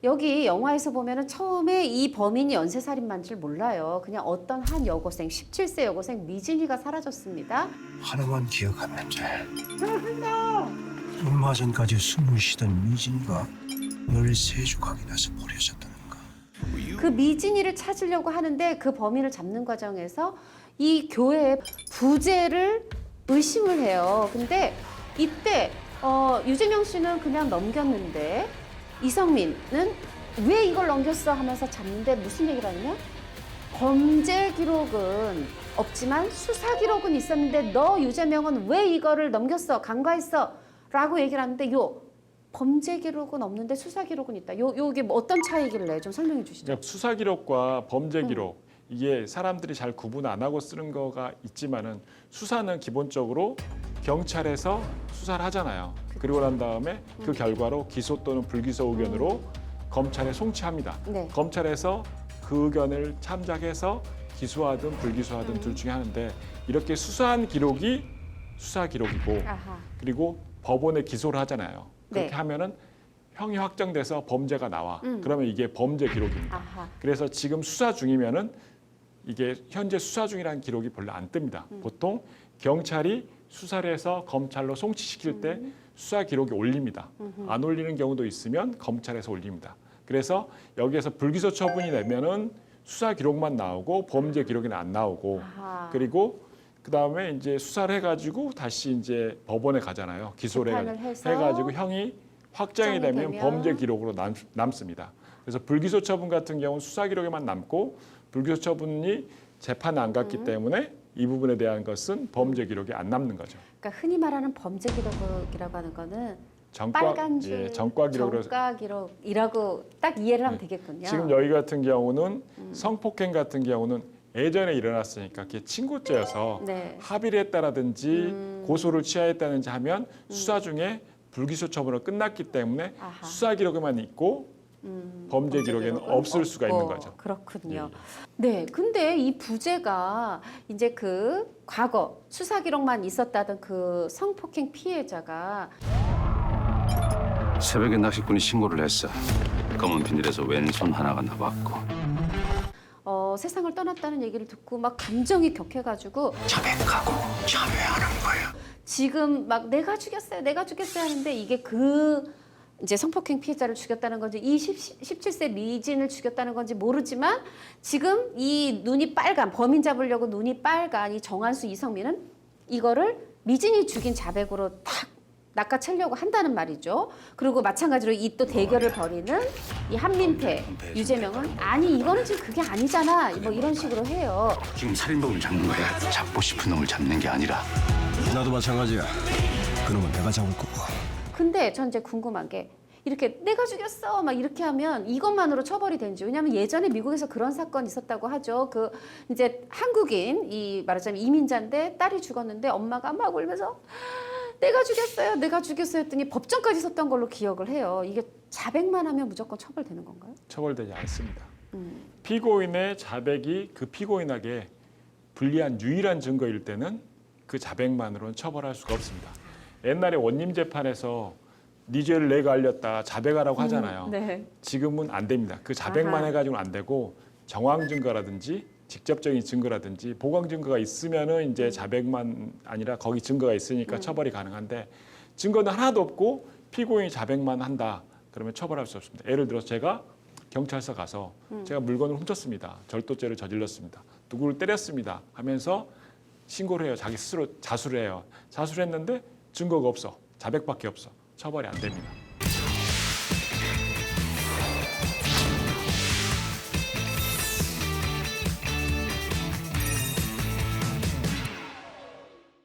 여기 영화에서 보면은 처음에 이 범인이 연쇄살인마인 줄 몰라요. 그냥 어떤 한 여고생, 17세 여고생 미진이가 사라졌습니다. 하나만 기억하면 돼. 얼마 전까지 숨을 쉬던 미진이가 13조각이나서 버려졌다는 거. 그 미진이를 찾으려고 하는데 그 범인을 잡는 과정에서 이 교회의 부재를 의심을 해요. 근데 이때 유재명 씨는 그냥 넘겼는데 이성민은 왜 이걸 넘겼어 하면서 잡는데 무슨 얘기를 하냐면 범죄 기록은 없지만 수사 기록은 있었는데 너 유재명은 왜 이거를 넘겼어 간과했어 라고 얘기를 하는데 요 범죄 기록은 없는데 수사 기록은 있다. 요게 뭐 어떤 차이길래 좀 설명해 주시죠. 그러니까 수사 기록과 범죄 기록 이게 사람들이 잘 구분 안 하고 쓰는 거가 있지만은 수사는 기본적으로 경찰에서 수사를 하잖아요. 그리고 난 다음에 그 결과로 기소 또는 불기소 의견으로 검찰에 송치합니다. 네. 검찰에서 그 의견을 참작해서 기소하든 불기소하든 둘 중에 하는데 이렇게 수사한 기록이 수사 기록이고 아하. 그리고 법원에 기소를 하잖아요. 그렇게 네. 하면은 형이 확정돼서 범죄가 나와. 그러면 이게 범죄 기록입니다. 아하. 그래서 지금 수사 중이면은 이게 현재 수사 중이라는 기록이 별로 안 뜹니다. 보통 경찰이 수사를 해서 검찰로 송치시킬 때 수사 기록이 올립니다. 안 올리는 경우도 있으면 검찰에서 올립니다. 그래서 여기에서 불기소 처분이 되면은 수사 기록만 나오고 범죄 기록은 안 나오고 아하. 그리고 그 다음에 이제 수사를 해가지고 다시 이제 법원에 가잖아요. 기소를 재판을 해서 해가지고 형이 확정이 되면 범죄 기록으로 남습니다. 그래서 불기소 처분 같은 경우는 수사 기록에만 남고 불기소 처분이 재판에 안 갔기 때문에 이 부분에 대한 것은 범죄 기록이 안 남는 거죠. 그러니까 흔히 말하는 범죄 기록이라고 하는 거는 전과, 빨간 줄, 예, 전과 기록으로 전과 기록이라고 딱 이해를 하면 되겠군요. 지금 여기 같은 경우는 성폭행 같은 경우는 예전에 일어났으니까 그게 친고죄여서 네. 합의를 했다라든지 고소를 취하했다든지 하면 수사 중에 불기소 처분으로 끝났기 때문에 아하. 수사 기록에만 있고 범죄 기록에는 기록은 없을 수가 있는 거죠. 그렇군요. 네, 근데 이 부재가 이제 그 과거 수사 기록만 있었다던 그 성폭행 피해자가 새벽에 낚시꾼이 신고를 했어. 검은 비닐에서 왼손 하나가 나왔고. 세상을 떠났다는 얘기를 듣고 막 감정이 격해가지고 자백하고 참여하는 거야. 지금 막 내가 죽였어요 하는데 이게 이제 성폭행 피해자를 죽였다는 건지 이 17세 미진을 죽였다는 건지 모르지만 지금 이 눈이 빨간 범인 잡으려고 눈이 빨간 이 정한수 이성민은 이거를 미진이 죽인 자백으로 탁 낚아채려고 한다는 말이죠. 그리고 마찬가지로 이 또 대결을 벌이는 이 한민태, 유재명은 아니 이거는 지금 그게 아니잖아 뭐 이런 식으로 해요. 지금 살인범을 잡는 거야. 잡고 싶은 놈을 잡는 게 아니라. 나도 마찬가지야. 그놈은 내가 잡을 거고. 근데 전 이제 궁금한 게 이렇게 내가 죽였어 막 이렇게 하면 이것만으로 처벌이 되는지. 왜냐하면 예전에 미국에서 그런 사건이 있었다고 하죠. 그 이제 한국인 이 말하자면 이민자인데 딸이 죽었는데 엄마가 막 울면서 내가 죽였어요 했더니 법정까지 섰던 걸로 기억을 해요. 이게 자백만 하면 무조건 처벌되는 건가요? 처벌되지 않습니다. 피고인의 자백이 그 피고인에게 불리한 유일한 증거일 때는 그 자백만으로는 처벌할 수가 없습니다. 옛날에 원님 재판에서 네 죄를 내가 알렸다 자백하라고 하잖아요. 네. 지금은 안 됩니다. 그 자백만 아하. 해가지고는 안 되고 정황 증거라든지 직접적인 증거라든지 보강 증거가 있으면은 이제 자백만 아니라 거기 증거가 있으니까 처벌이 가능한데 증거는 하나도 없고 피고인이 자백만 한다 그러면 처벌할 수 없습니다. 예를 들어서 제가 경찰서 가서 제가 물건을 훔쳤습니다. 절도죄를 저질렀습니다. 누구를 때렸습니다 하면서 신고를 해요. 자기 스스로 자수를 해요. 자수를 했는데 증거가 없어. 자백밖에 없어. 처벌이 안 됩니다.